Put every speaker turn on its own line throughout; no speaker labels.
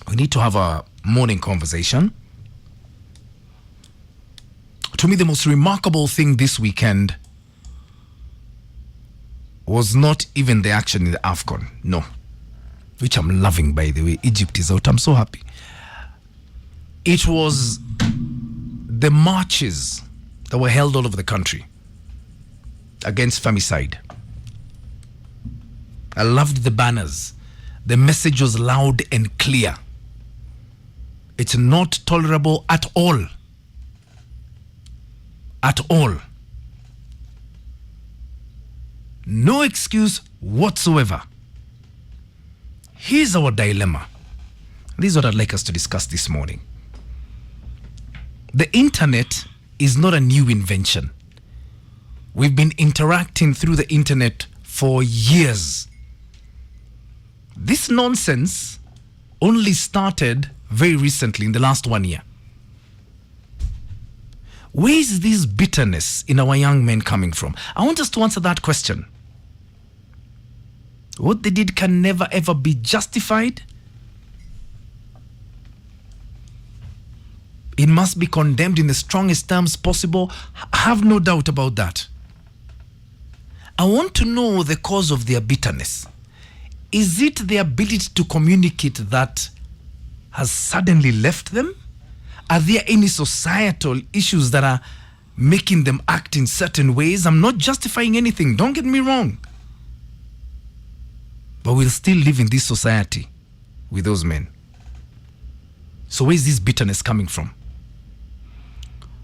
We need to have a morning conversation. To me, the most remarkable thing this weekend was not even the action in the AFCON. No. Which I'm loving, by the way. Egypt is out. I'm so happy. It was the marches that were held all over the country against femicide. I loved the banners. The message was loud and clear. It's not tolerable at all. At all. No excuse whatsoever. Here's our dilemma. This is what I'd like us to discuss this morning. The internet is not a new invention. We've been interacting through the internet for years. This nonsense only started very recently in the last 1 year. Where is this bitterness in our young men coming from? I want us to answer that question. What they did can never ever be justified. It must be condemned in the strongest terms possible. Have no doubt about that. I want to know the cause of their bitterness. Is it the ability to communicate that has suddenly left them? Are there any societal issues that are making them act in certain ways? I'm not justifying anything, don't get me wrong. But we'll still live in this society with those men. So where is this bitterness coming from?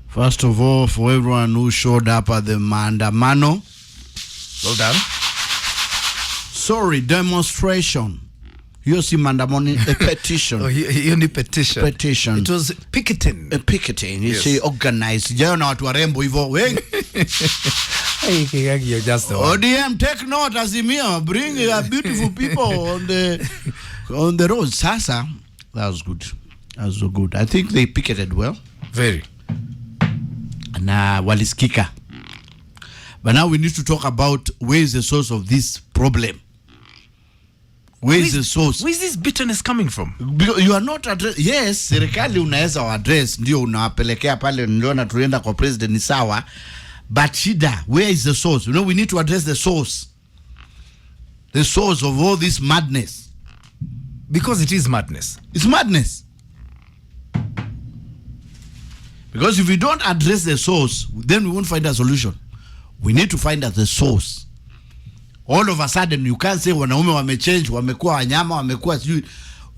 First of all, for everyone who showed up at the Maandamano.
Well done.
Sorry, demonstration. You see Maandamano, a petition.
You need petition.
Petition.
It was picketing.
A picketing. You
Yes.
see, organized. Jana watu warembo hivyo.
You're just the one.
ODM, take note, Azimia. Bring beautiful people on the road. Sasa, that was good. That was so good. I think they picketed well.
Very.
Na waliskika. But now we need to talk about where is the source of this problem. Where is the source?
Where is this bitterness coming from?
Because you are not address. Yes, serikali unaweza address, ndio unawapelekea pale, ndio na tuenda kwa president ni sawa. But shida, where is the source? You know, we need to address the source. The source of all this madness.
Because it is madness.
It's madness. Because if we don't address the source, then we won't find a solution. We need to find out the source. All of a sudden, you can't say wanaume wamechange, wamekuwa wanyama, wamekuwa sijui.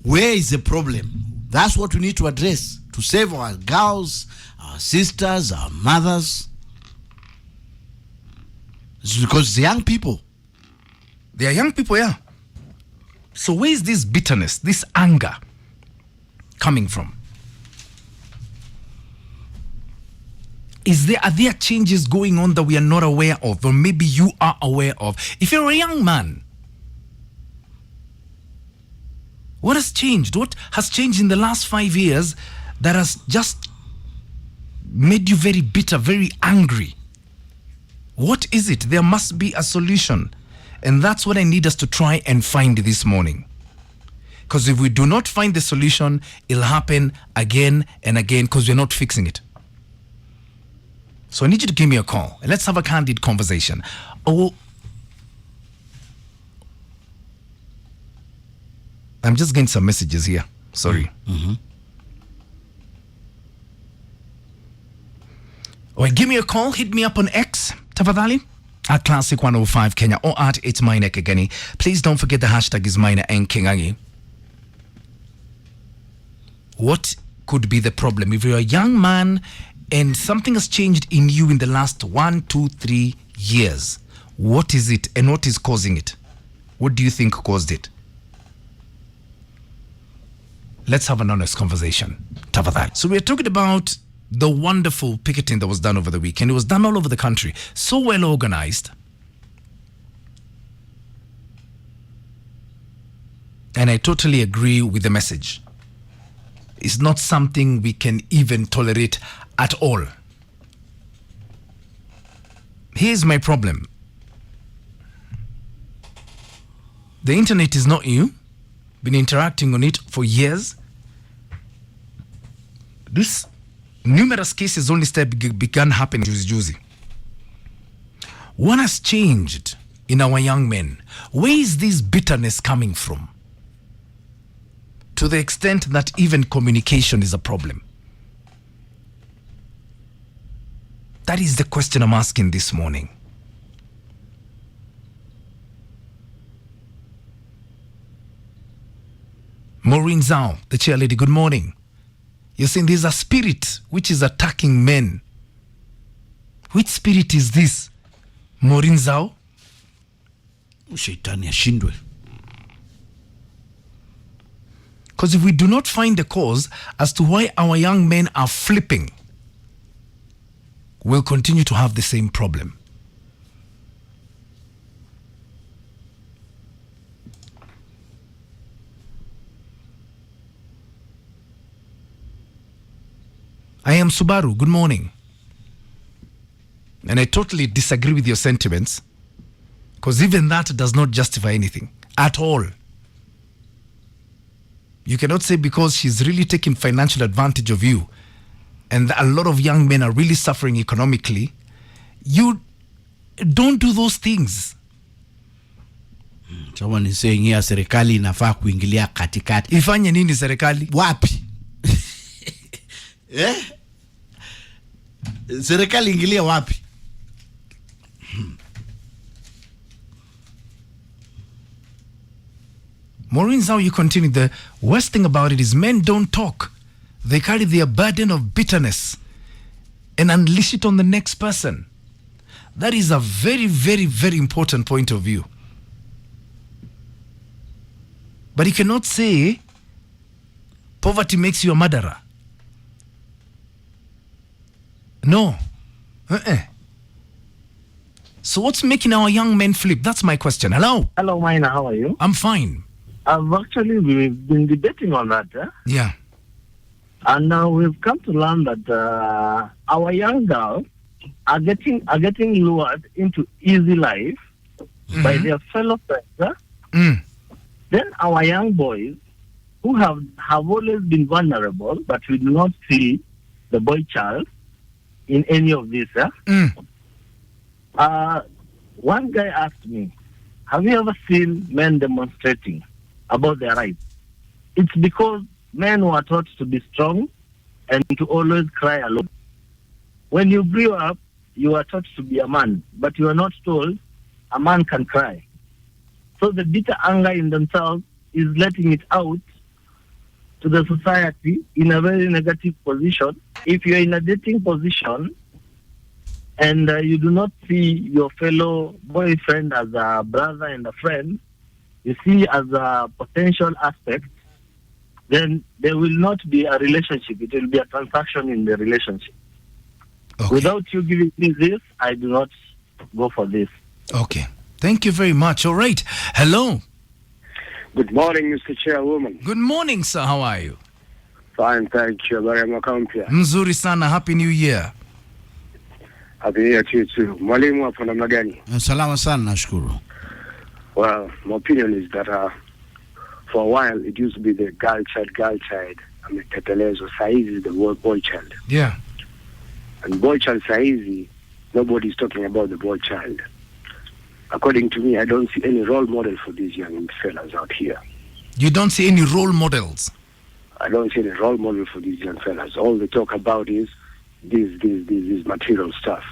Where is the problem? That's what we need to address to save our girls, our sisters, our mothers. It's because the young people.
They are young people, yeah. So where is this bitterness, this anger coming from? Are there changes going on that we are not aware of, or maybe you are aware of? If you're a young man, what has changed? What has changed in the last 5 years that has just made you very bitter, very angry? What is it? There must be a solution. And that's what I need us to try and find this morning. Because if we do not find the solution, it'll happen again and again because we're not fixing it. So I need you to give me a call and let's have a candid conversation. Oh, I'm just getting some messages here. Sorry.
Mm-hmm.
Or give me a call. Hit me up on X, tafadhali, at Classic 105 Kenya, or at It's Maina Kageni. Please don't forget the hashtag is Maina and Kingangi. What could be the problem? If you're a young man and something has changed in you in the last 1, 2, 3 years, what is it and what is causing it? What do you think caused it? Let's have an honest conversation. Tafadhali. So we're talking about the wonderful picketing that was done over the weekend. It was done all over the country. So well organized. And I totally agree with the message. It's not something we can even tolerate at all. Here's my problem. The internet is not new. Been interacting on it for years. This numerous cases only began happening juzi. What has changed in our young men? Where is this bitterness coming from? To the extent that even communication is a problem. That is the question I'm asking this morning. Maureen Zhao, the chairlady, good morning. You're saying there's a spirit which is attacking men. Which spirit is this? Maureen Zhao?
Shetani ashindwe.
Because if we do not find the cause as to why our young men are flipping, we'll continue to have the same problem. I am Subaru. Good morning. And I totally disagree with your sentiments, because even that does not justify anything at all. You cannot say because she's really taking financial advantage of you and a lot of young men are really suffering economically, you don't do those things.
Someone is saying here serikali inafaa kuingilia katikati.
Ifanye nini serikali?
Wapi? Serikali ingilia wapi?
Maureen's how you continue. The worst thing about it is men don't talk. They carry their burden of bitterness and unleash it on the next person. That is a very, very, very important point of view. But you cannot say poverty makes you a murderer. No. So what's making our young men flip? That's my question. Hello?
Hello, Maina. How are you?
I'm fine.
We've been debating on that.
Yeah.
And now we've come to learn that our young girls are getting lured into easy life by their fellow friends. Then our young boys who have always been vulnerable, but we do not see the boy child in any of this. One guy asked me, have you ever seen men demonstrating about their rights? It's because men were taught to be strong and to always cry alone. When you grew up, you were taught to be a man, but you are not told a man can cry. So the bitter anger in themselves is letting it out to the society in a very negative position. If you're in a dating position and you do not see your fellow boyfriend as a brother and a friend, you see as a potential aspect, then there will not be a relationship. It will be a transaction in the relationship.
Okay.
Without you giving me this, I do not go for this.
Okay. Thank you very much. All right. Hello.
Good morning, Mr. Chairwoman.
Good morning, sir. How are you?
Fine, thank you. Very much.
Mzuri sana. Happy New Year.
Happy New Year to you too. Mwalimu hapo namna gani?
Salama sana, nashukuru.
Well, my opinion is that for a while it used to be the girl child. Ametetelezo. Saizi the word boy child.
Yeah.
And boy child saizi, nobody's talking about the boy child. According to me, I don't see any role model for these young fellas out here.
You don't see any role models?
I don't see any role model for these young fellas. All they talk about is this material stuff.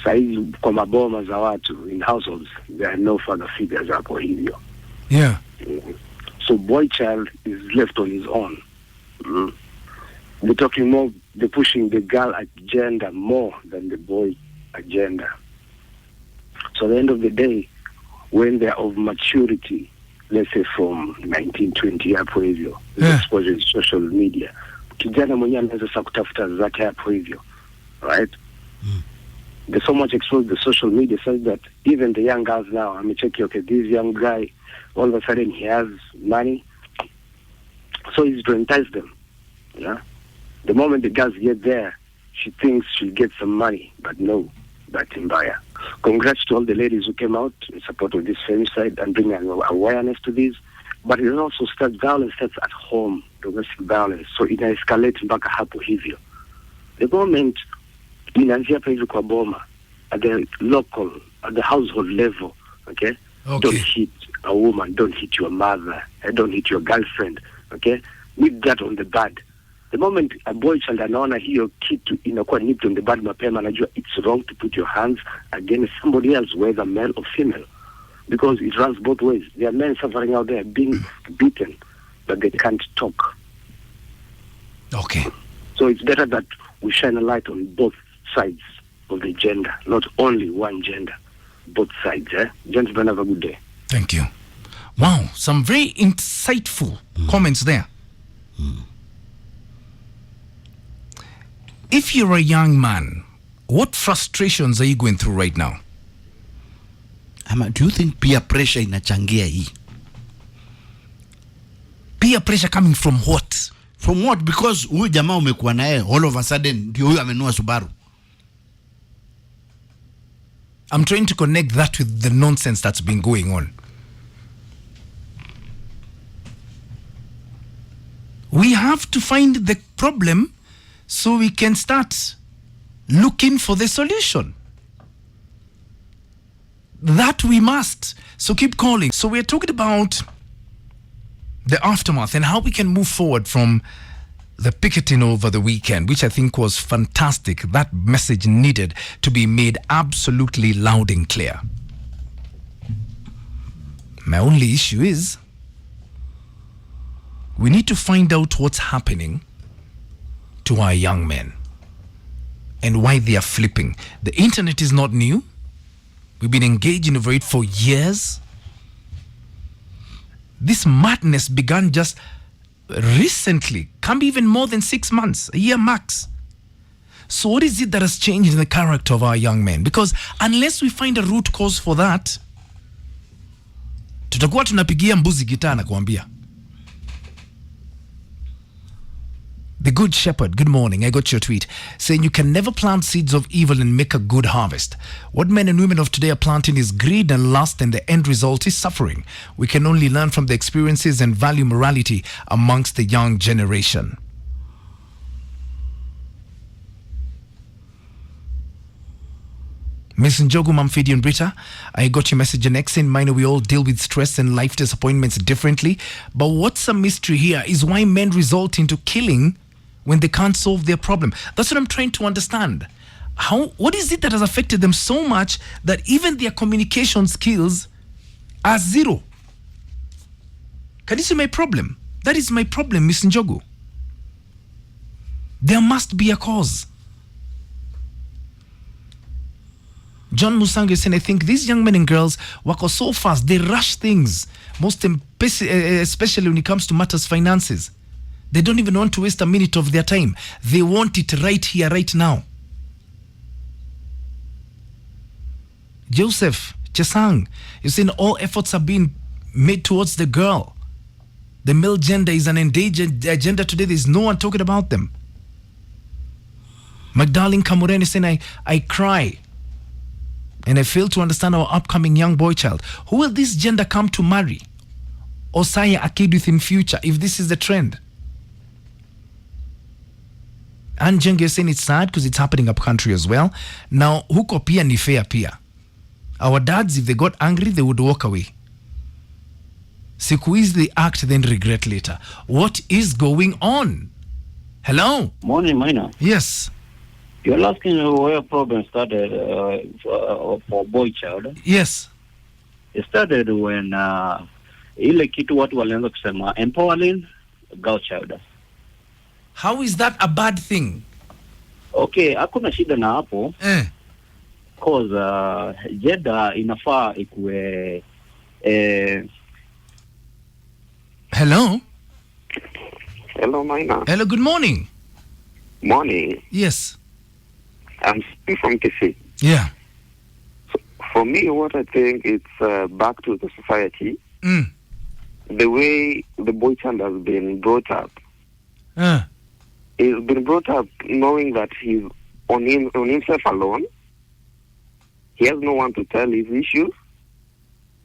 Saizi kwa maboma za watu in households, there are no father figures hapo hivyo.
Yeah.
So boy child is left on his own. They're talking more, they're pushing the girl agenda more than the boy agenda. So at the end of the day, when they're of maturity, let's say from 1920 hapo hivyo, exposure to social media, kijana mwenyewe anaweza sasa kutafuta zake hapo hivyo, right? They're so much exposed to social media such that even the young girls now, I'm checking, okay, this young guy, all of a sudden he has money, so he's to entice them. Yeah. The moment the girls get there, she thinks she'll get some money, but no, that's imbaya. Congrats to all the ladies who came out in support of this femicide and bringing awareness to this. but it also violence starts at home, domestic violence. So ina escalate mpaka hapo hivyo. The moment inaanzia hapa hivi kwa boma, at the local, at the household level, okay? Don't hit a woman, don't hit your mother, don't hit your girlfriend, okay? Nip that on the bud. The moment a boy child anaona hiyo kitu inakuwa nipped on the bud mapema, anajua it's wrong to put your hands against somebody else, whether male or female. Because it runs both ways. There are men suffering out there being beaten, but they can't talk.
Okay.
So it's better that we shine a light on both sides of the gender, not only one gender, both sides. Gentlemen, have a good day.
Thank you. Wow, some very insightful comments there. If you're a young man, what frustrations are you going through right now?
Do you think peer pressure inachangia hii?
Peer pressure coming from what?
From what? Because huyu jamaa umekuwa naye all of a sudden ndio huyu amenunua Subaru.
I'm trying to connect that with the nonsense that's been going on. We have to find the problem so we can start looking for the solution. That we must. So keep calling. So we're talking about the aftermath and how we can move forward from the picketing over the weekend, which I think was fantastic. That message needed to be made absolutely loud and clear. My only issue is we need to find out what's happening to our young men and why they are flipping. The internet is not new. We've been engaged in it for years. This madness began just recently, can be even more than 6 months, a year max. So what is it that has changed in the character of our young men? Because unless we find a root cause for that, tutakuwa tunapigia mbuzi gitaa na kuambia. The Good Shepherd, good morning. I got your tweet saying you can never plant seeds of evil and make a good harvest. What men and women of today are planting is greed and lust, and the end result is suffering. We can only learn from the experiences and value morality amongst the young generation. Miss Njogu, Mamfidi and Britta, I got your message in X. In Maina, we all deal with stress and life disappointments differently. But what's a mystery here is why men result into killing when they can't solve their problem. That's what I'm trying to understand. What is it that has affected them so much that even their communication skills are zero? Can you see my problem? That is my problem, Miss Njogu. There must be a cause. John Musango is saying, I think these young men and girls work so fast, they rush things, especially when it comes to matters finances. They don't even want to waste a minute of their time. They want it right here, right now. Joseph Chesang, you're saying all efforts are being made towards the girl. The male gender is an endangered gender today. There's no one talking about them. Magdalene Kamuren is saying, I cry. And I fail to understand our upcoming young boy child. Who will this gender come to marry or sire a kid with in future if this is the trend? And Jenge is saying it's sad because it's happening up country as well. Now, huko pia ni fair pia. Our dads, if they got angry, they would walk away. Siku hizi they act, then regret later. What is going on? Hello?
Morning, Maina.
Yes.
You're asking where problem started for boy child.
Yes.
It started when ile kitu watu walianza kusema empowering girl child.
How is that a bad thing?
Okay, hakuna shida na hapo. Cause gender inafaa ikuwe
Hello?
Hello, Maina.
Hello, good morning.
Morning.
Yes.
I'm from Kisii.
Yeah.
So for me, what I think it's back to the society. The way the boy child has been brought up. He's been brought up knowing that he's on himself alone. He has no one to tell his issues.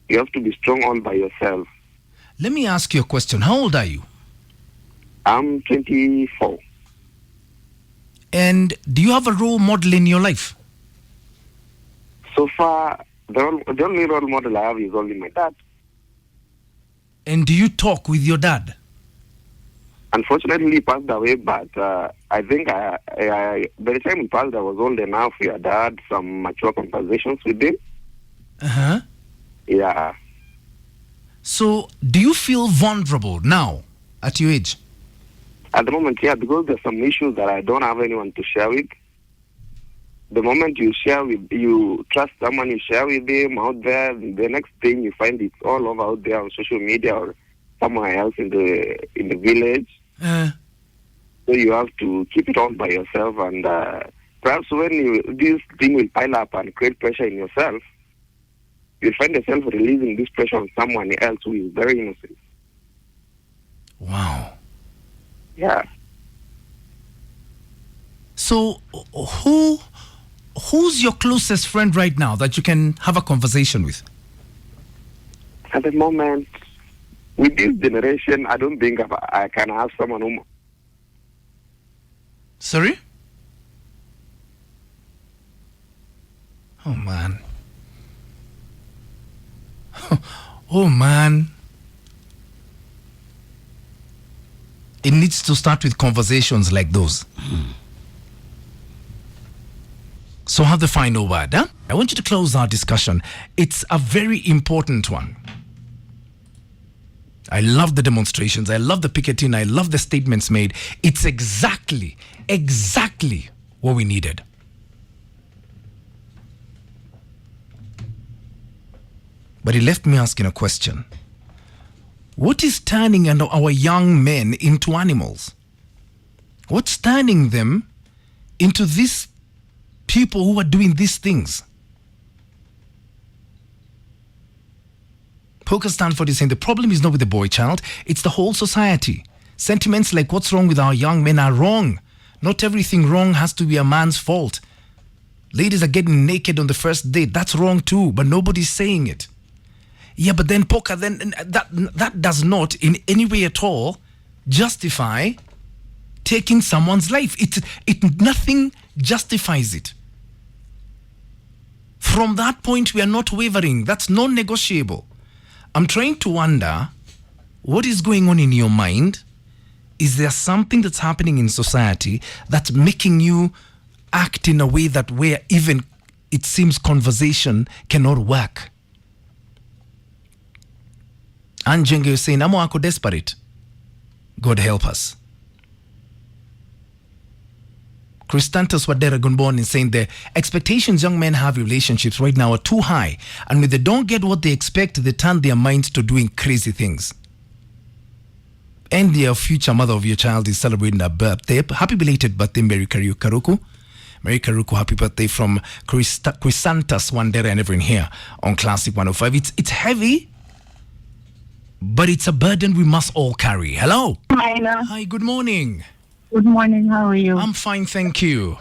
You have to be strong all by yourself.
Let me ask you a question. How old are you?
I'm 24.
And do you have a role model in your life?
So far, the only role model I have is only my dad.
And do you talk with your dad?
Unfortunately, he passed away, but I think by the time he passed, I was old enough. We had had some mature conversations with him.
Uh-huh.
Yeah.
So, do you feel vulnerable now at your age?
At the moment, yeah, because there's some issues that I don't have anyone to share with. The moment you trust someone, you share with them out there, the next thing you find it's all over out there on social media or somewhere else in the village. So you have to keep it all by yourself, and perhaps when this thing will pile up and create pressure in yourself, you'll find yourself releasing this pressure on someone else who is very innocent.
Wow.
Yeah.
So, who's your closest friend right now that you can have a conversation with?
At the moment, with this generation, I don't think I can have someone who...
Sorry? Oh, man. Oh, man. It needs to start with conversations like those. So have the final word, huh? I want you to close our discussion. It's a very important one. I love the demonstrations. I love the picketing. I love the statements made. It's exactly what we needed. But it left me asking a question. What is turning our young men into animals? What's turning them into these people who are doing these things? Poker Stanford is saying the problem is not with the boy child, it's the whole society. Sentiments like what's wrong with our young men are wrong. Not everything wrong has to be a man's fault. Ladies are getting naked on the first date. That's wrong too, but nobody's saying it. Yeah, but then poker, then that does not in any way at all justify taking someone's life. Nothing justifies it. From that point, we are not wavering. That's non-negotiable. I'm trying to wonder what is going on in your mind. Is there something that's happening in society that's making you act in a way that where even it seems conversation cannot work? Anjenge is saying, Amo ako desperate. God help us. Christantus Wadera Gunborn is saying the expectations young men have in relationships right now are too high, and when they don't get what they expect, they turn their minds to doing crazy things. And the future mother of your child is celebrating her birthday. Happy belated birthday, Mary Karuku. Mary Karuku, happy birthday from Christantus Wandera and everyone here on Classic 105. It's heavy, but it's a burden we must all carry. Hello.
Maina.
Hi, good morning.
Good morning. How are you?
I'm fine, thank you.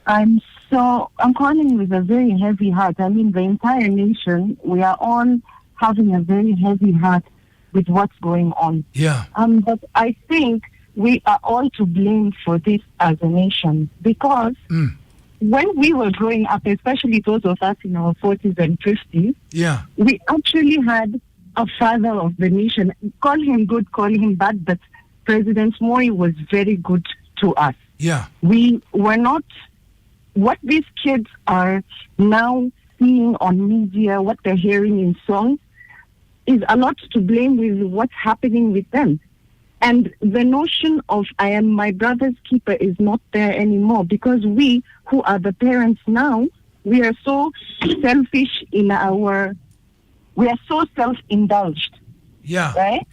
I'm calling with a very heavy heart. I mean, the entire nation, we are all having a very heavy heart with what's going on.
Yeah.
But I think we are all to blame for this as a nation, because when we were growing up, especially those of us in our 40s and 50s,
yeah,
we actually had a father of the nation. Call him good, call him bad, but President Moi was very good to us.
yeah,
We were not, what these kids are now seeing on media, what they're hearing in songs, is a lot to blame with what's happening with them. And the notion of I am my brother's keeper is not there anymore, because we, who are the parents now, we are so selfish we are so self-indulged,
yeah,
right?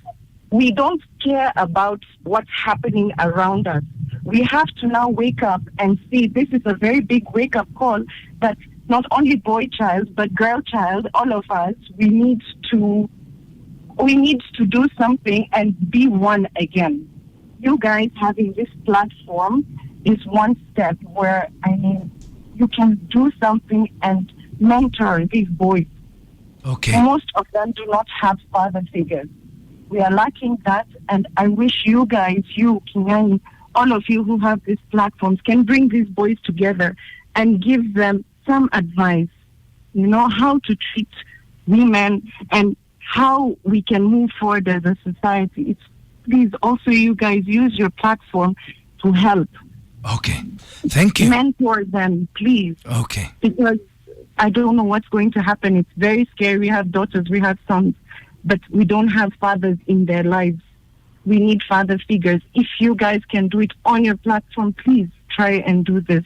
We don't care about what's happening around us. We have to now wake up and see this is a very big wake-up call that not only boy child, but girl child, all of us, we need to do something and be one again. You guys having this platform is one step where, I mean, you can do something and mentor these boys.
okay,
Most of them do not have father figures. We are lacking that, and I wish you guys, you, Kinyani, all of you who have these platforms can bring these boys together and give them some advice, how to treat women and how we can move forward as a society. Please also you guys use your platform to help.
Okay. Thank you.
Mentor them, please.
Okay.
Because I don't know what's going to happen. It's very scary. We have daughters, we have sons, but we don't have fathers in their lives. We need father figures. If you guys can do it on your platform, please try and do this.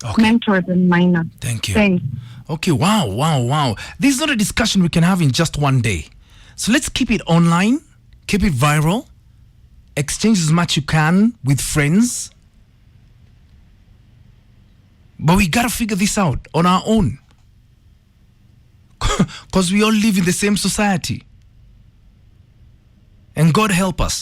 Okay.
Mentor them, Maina.
Thank you.
Thanks.
Okay, wow. This is not a discussion we can have in just one day. So let's keep it online, keep it viral, exchange as much you can with friends. But we gotta figure this out on our own. Because we all live in the same society. And God help us.